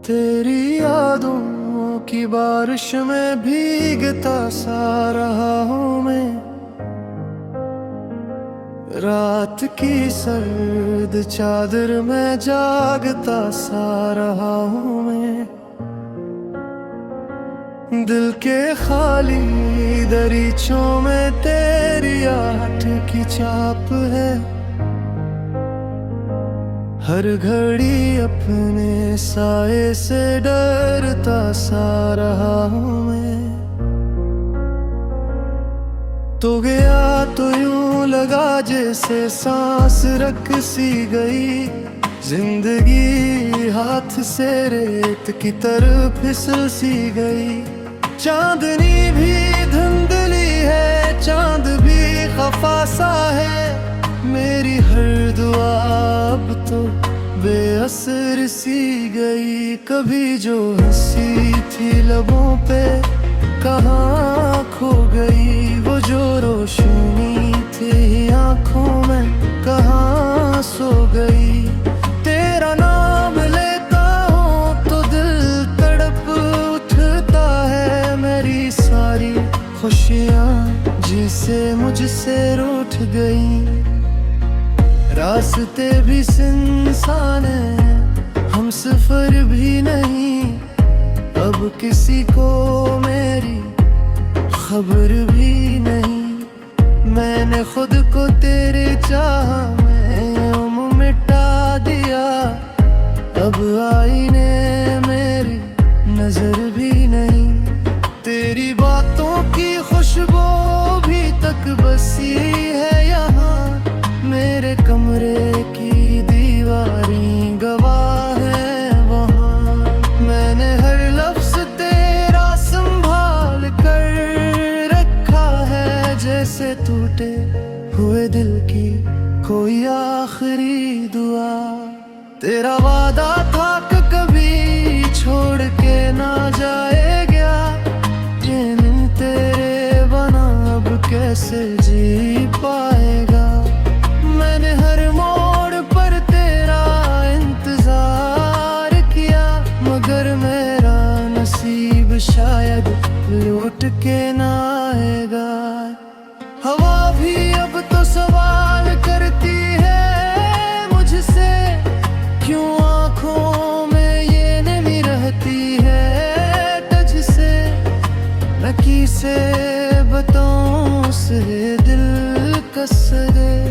तेरी यादों की बारिश में भीगता सा रहा हूँ मैं। रात की सर्द चादर में जागता सा रहा हूँ मैं। दिल के खाली दरीचों में तेरी आहट की छाप है। हर घड़ी अपने साए से डरता सा रहा हूँ मैं। तो गया तो यूं लगा जैसे सांस रख सी गई। जिंदगी हाथ से रेत की तरफ फिसल सी गई। चांदनी भी धुंधली है, चांद भी खफा सा है। मेरी हर दुआ अब तो बेअसर सी गई। कभी जो हंसी थी लबों पे कहाँ खो गई। वो जो रोशनी थी आँखों में कहाँ सो गई। तेरा नाम लेता हूँ तो दिल तड़प उठता है। मेरी सारी खुशियाँ जिसे मुझसे रूठ गई। रास्ते भी सुनसान है, हम सफर भी नहीं। अब किसी को मेरी खबर भी नहीं। मैंने खुद को तेरे चाह में मिटा दिया। अब आईने मेरी नजर भी नहीं। तेरी बातों की खुशबू भी तक बसी है यहाँ। मेरे कमरे की दीवारें गवाह है वहाँ। मैंने हर लफ्ज तेरा संभाल कर रखा है। जैसे टूटे हुए दिल की कोई आखिरी दुआ। तेरा वादा था कि कभी छोड़ के ना जाएगा। ये दिन तेरे बना अब कैसे जी पाएगा। मैंने हर मोड़ पर तेरा इंतजार किया। मगर मेरा नसीब शायद लौट के ना आएगा। हवा भी अब तो सवाल करती है मुझसे। क्यों आँखों में ये नमी रहती है तुझसे। मैं किसे बताऊं से दिल कस गए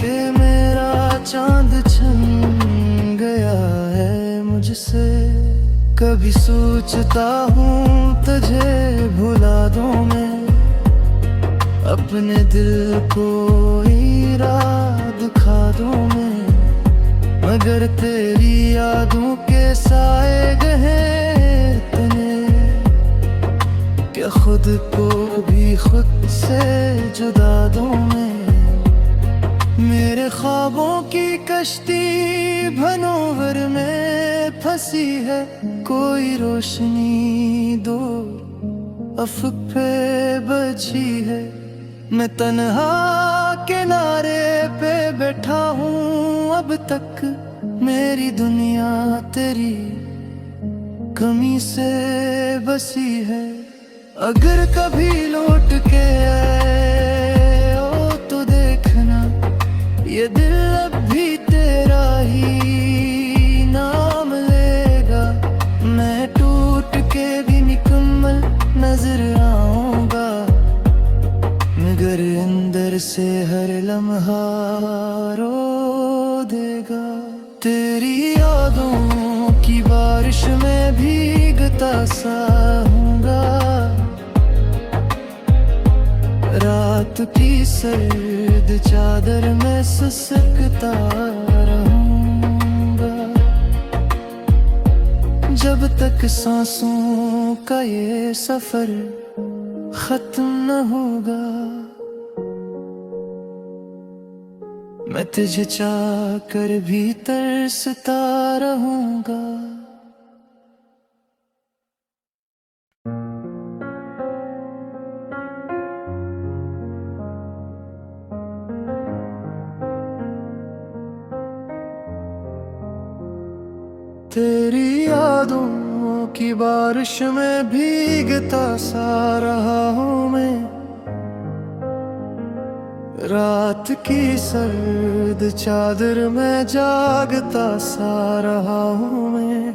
कि मेरा चांद छन गया है मुझसे। कभी सोचता हूँ तुझे भुला दूँ मैं। अपने दिल को इराद खा दूँ मैं। मगर तेरी यादों के साए गहरे इतने कि खुद को भी खुद से जुदा दूँ मैं। मेरे ख्वाबों की कश्ती भनोवर में फंसी है। कोई रोशनी दो अफक पे बची है। मैं तन्हा किनारे पे बैठा हूँ अब तक। मेरी दुनिया तेरी कमी से बसी है। अगर कभी लौट के आए ओ तो देखना ये दिल अब भी तेरा ही नाम लेगा। मैं टूट के भी निकम्मल नजर आऊंगा। मगर अंदर से हर लम्हा रो देगा। तेरी यादों की बारिश में भीगता सा हूँगा। रात की सर्द चादर में सिसकता रहूंगा। जब तक सांसों का ये सफर खत्म न होगा। मैं तुझे चाह कर भी तरसता रहूंगा। तेरी यादों की बारिश में भीगता सा रहा हूँ मैं। रात की सर्द चादर में जागता सा रहा हूँ मैं।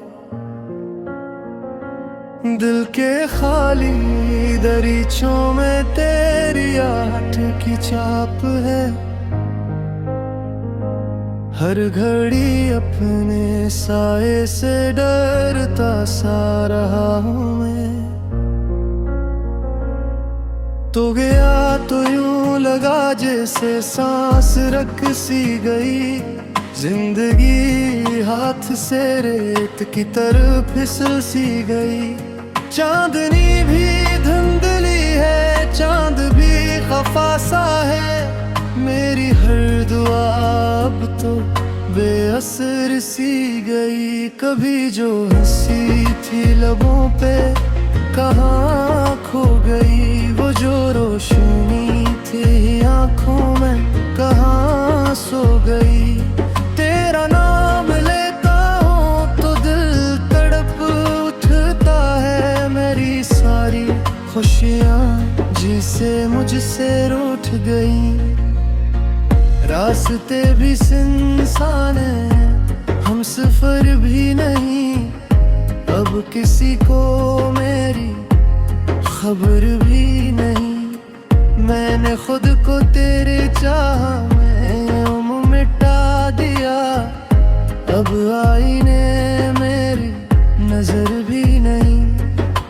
दिल के खाली दरीचों में तेरी आहट की छाप है। हर घड़ी अपने साए से डरता सा रहा हूँ मैं। तो गया तो यूं लगा जैसे सांस रख सी गई। जिंदगी हाथ से रेत की तरह फिसल सी गई। चांदनी भी धुंधली है, चांद भी खफा सा है। मेरी हर दुआ अब तो बेअसर सी गई। कभी जो हंसी थी लबों पे कहाँ खो गई। वो जो रोशनी थी आंखों में कहाँ सो गई। तेरा नाम लेता हूँ तो दिल तड़प उठता है। मेरी सारी खुशियाँ जिसे मुझसे रूठ गई। रास्ते भी सुनसान है, हम सफर भी नहीं। अब किसी को मेरी खबर भी नहीं। मैंने खुद को तेरे चाह में मिटा दिया। अब आईने मेरी नजर भी नहीं।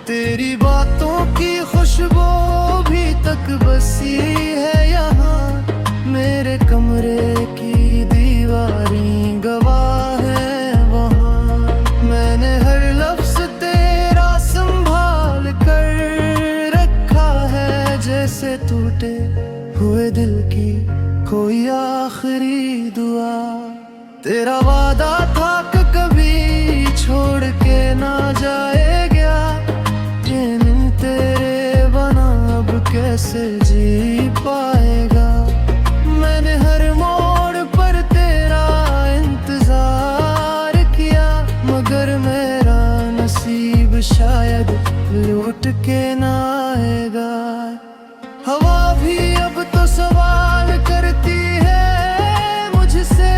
तेरी बातों की खुशबू भी तक बसी है यहाँ। मेरे कमरे की दीवारें गवाह है वहाँ। मैंने हर लफ्ज तेरा संभाल कर रखा है। जैसे टूटे हुए दिल की कोई आखिरी दुआ। तेरा वादा था कि कभी छोड़ के ना जाएगा। ये दिन तेरे बना अब कैसे जी पाएगा। मैंने हर मोड़ पर तेरा इंतजार किया। मगर मेरा नसीब शायद लौट के ना आएगा। हवा भी अब तो सवाल करती है मुझसे।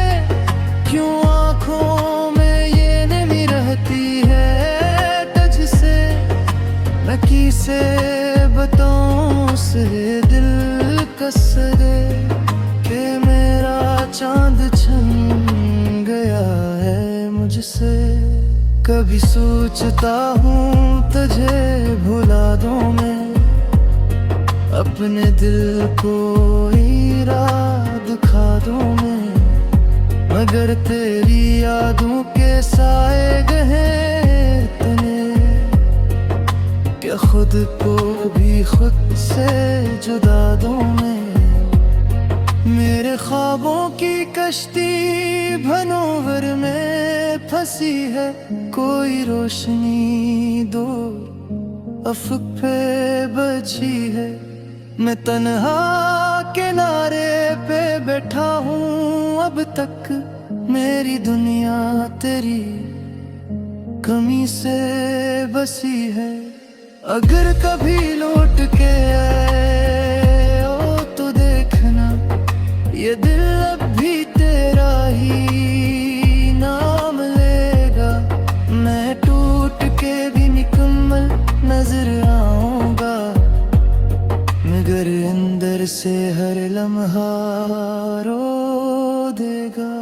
क्यों आँखों में ये नमी रहती है तुझसे। मैं किसे बताऊं से दिल कसरे कि मेरा चांद छन गया है मुझसे। कभी सोचता हूँ तुझे भुला दूँ मैं। अपने दिल को इराद दिखा दूँ मैं। मगर तेरी यादों के साए गए तने। क्या खुद को भी खुद से जुदा दूँ मैं। मेरे ख्वाबों की कश्ती भनोवर में फंसी है। कोई रोशनी दो अफक पे बची है। मैं तन्हा किनारे पे बैठा हूँ अब तक। मेरी दुनिया तेरी कमी से बसी है। अगर कभी लौट के आए ओ तो देखना ये दिल अब भी तेरा ही नाम लेगा। मैं टूट के भी निकम्मल नजर आऊंगा। मगर अंदर से हर लम्हा रो देगा।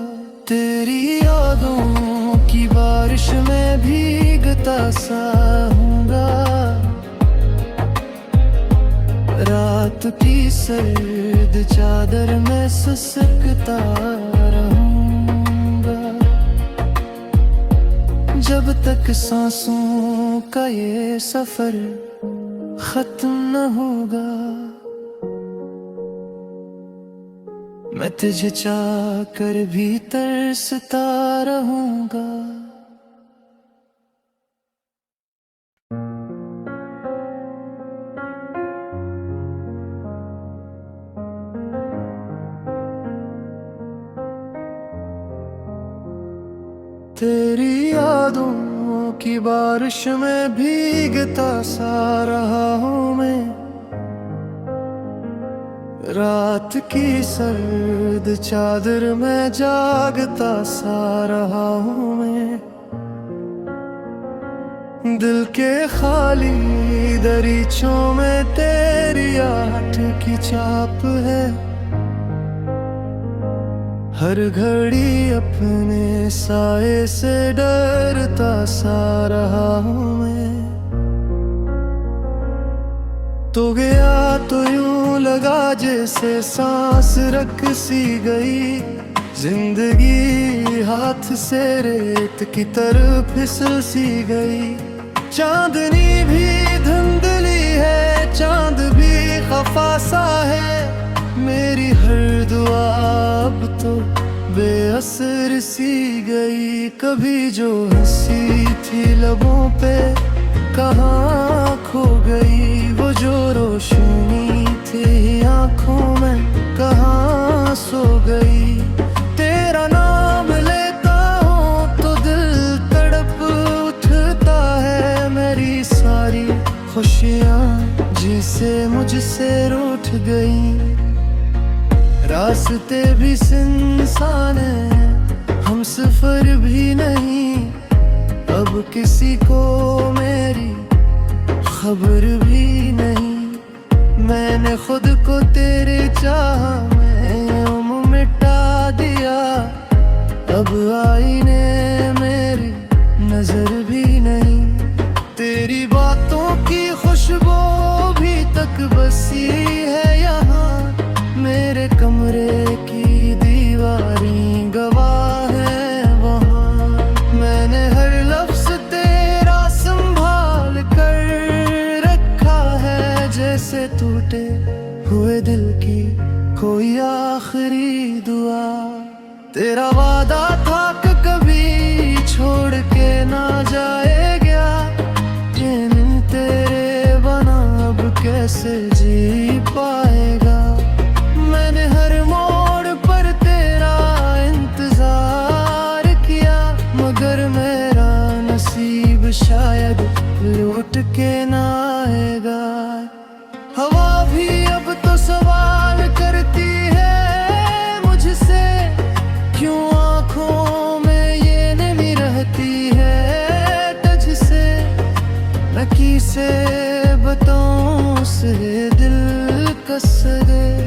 तेरी यादों की बारिश में भीगता सा हूँगा। रात की सर्द चादर में सिसकता रहूंगा। जब तक सांसों का ये सफर खत्म न होगा। मैं तुझे चाह कर भी तरसता रहूंगा। तेरी यादों की बारिश में भीगता सा रहा हूँ मैं। रात की सर्द चादर में जागता सा रहा हूँ मैं। दिल के खाली दरीचों में तेरी आहट की छाप है। हर घड़ी अपने साए से डरता सा रहा हूँ मैं। तो गया तो यूं लगा जैसे सांस रख सी गई। जिंदगी हाथ से रेत की तरफ फिसल सी गई। चांदनी भी धुंधली है, चांद भी खफा सा है। मेरी हर दुआ अब तो बेअसर सी गई। कभी जो हंसी थी लबों पे कहाँ खो गई। वो जो रोशनी थी आँखों में कहाँ सो गई। तेरा नाम लेता हूँ तो दिल तड़प उठता है। मेरी सारी खुशियाँ जिसे मुझसे रूठ गई। रास्ते भी सुनसान है, हम सफर भी नहीं। अब किसी को मेरी खबर भी नहीं। मैंने खुद को तेरे चाह में मिटा दिया। अब आईने मेरी नजर भी नहीं। तेरी बातों की खुशबू भी तक बसी है यहाँ। मेरे कमरे की दीवारें गवाह है वहाँ। मैंने हर लफ्ज तेरा संभाल कर रखा है। जैसे टूटे हुए दिल की कोई आखिरी दुआ। तेरा वादा था कि कभी छोड़ के ना जाएगा। ये दिन तेरे बना अब कैसे जी पाएगा। मैंने हर मोड़ पर तेरा इंतजार किया। मगर मेरा नसीब शायद लौट के ना आएगा। हवा भी अब तो सवाल करती है मुझसे। क्यों आँखों में ये नमी रहती है तुझसे। मैं किसे बताऊं से दिल कस गए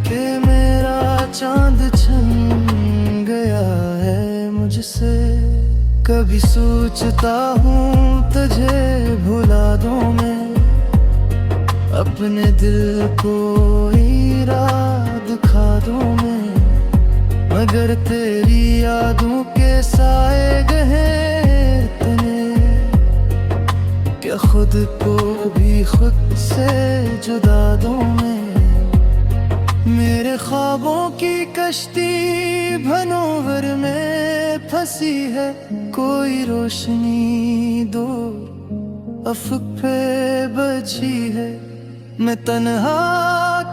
कि मेरा चांद छन गया है मुझसे। कभी सोचता हूँ तुझे भुला दूँ मैं। अपने दिल को इराद दिखा दूँ मैं। मगर तेरी यादों के साए गए तने। क्या खुद को भी खुद से जुदा दूँ मैं। मेरे ख्वाबों की कश्ती भनोवर में फंसी है। कोई रोशनी दो अफक पे बची है। मैं तन्हा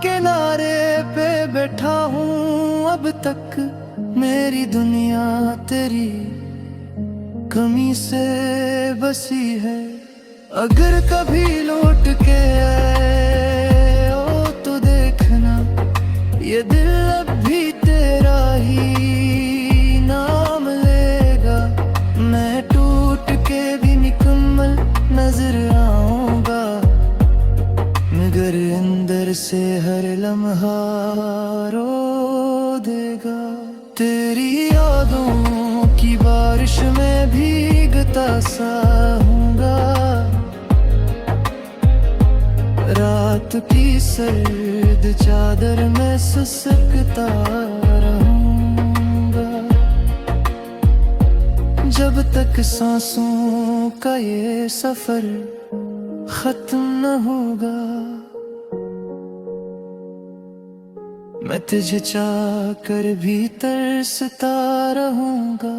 किनारे पे बैठा हूँ अब तक। मेरी दुनिया तेरी कमी से बसी है। अगर कभी लौट के आए ओ तो देखना ये दिल अब भी तेरा ही नाम लेगा। मैं टूट के भी निकम्मल नजर आऊंगा। मगर अंदर से हर लम्हा रो देगा। तेरी यादों की बारिश में भीगता सा हूँगा। रात की सर्द चादर में सुसकता रहूंगा। जब तक सांसों का ये सफर खत्म न होगा। मैं तुझे चाह कर भी तरसता रहूंगा।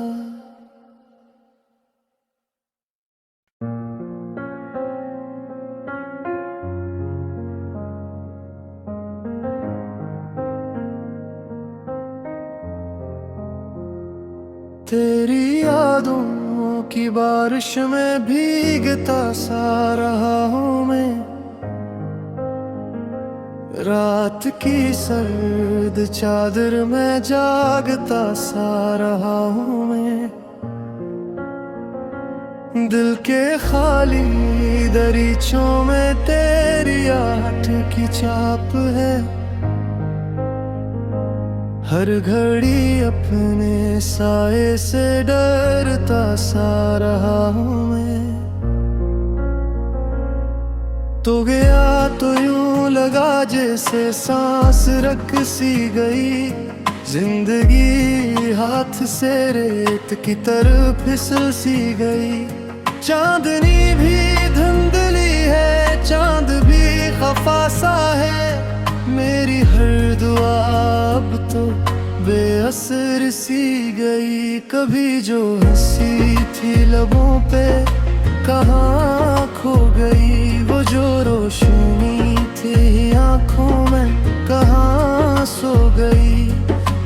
तेरी यादों की बारिश में भीगता सा रहा हूँ मैं, रात की सर्द चादर में जागता सा रहा हूँ मैं। दिल के खाली दरीचों में तेरी आहट की छाप है, हर घड़ी अपने साए से डरता सा रहा हूँ मैं। तो गया तो यूं लगा जैसे सांस रख सी गई, जिंदगी हाथ से रेत की तरफ फिसल सी गई। चांदनी भी धुंधली है, चांद भी खफा सा है, मेरी हर दुआ अब तो बेअसर सी गई। कभी जो हंसी थी लबों पे कहाँ खो गई, वो जो रोशनी थी आंखों में कहाँ सो गई।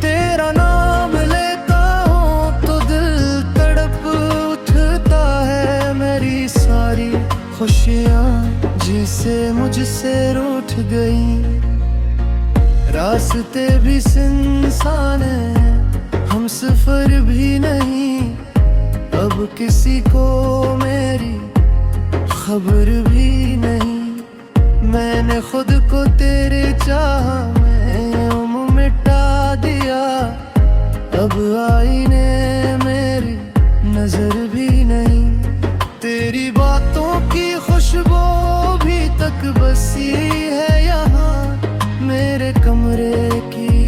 तेरा नाम लेता हूँ तो दिल तड़प उठता है, मेरी सारी खुशियाँ जिसे मुझसे रूठ गई। रास्ते भी सुनसान है, हम सफर भी नहीं, अब किसी को मेरी खबर भी नहीं। मैंने खुद को तेरे चाह में मिटा दिया, अब आईने मेरी नजर भी नहीं। तेरी बातों की खुशबू भी तक बसी है यहाँ, मेरे कमरे की